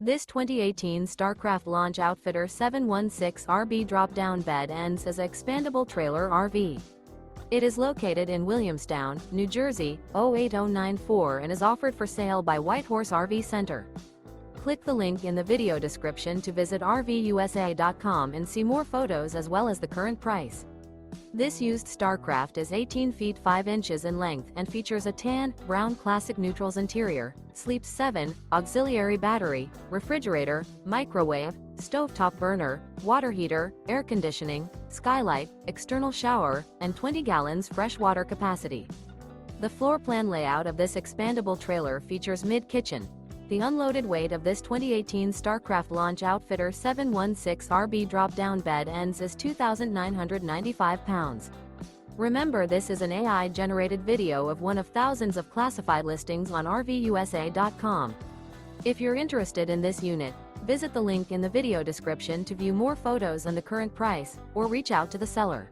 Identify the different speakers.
Speaker 1: This 2018 Starcraft Launch Outfitter 716 RB drop-down bed ends as an expandable trailer RV. It is located in Williamstown, New Jersey, 08094 and is offered for sale by Whitehorse RV Center. Click the link in the video description to visit RVUSA.com and see more photos as well as the current price. This used Starcraft is 18 feet 5 inches in length and features a tan, brown classic neutrals interior, sleeps 7, auxiliary battery, refrigerator, microwave, stovetop burner, water heater, air conditioning, skylight, external shower, and 20 gallons fresh water capacity. The floor plan layout of this expandable trailer features Mid Kitchen. The unloaded weight of this 2018 Starcraft Launch Outfitter 716 RB drop-down bed ends as 2,995 pounds. Remember, this is an AI-generated video of one of thousands of classified listings on RVUSA.com. If you're interested in this unit, visit the link in the video description to view more photos and the current price, or reach out to the seller.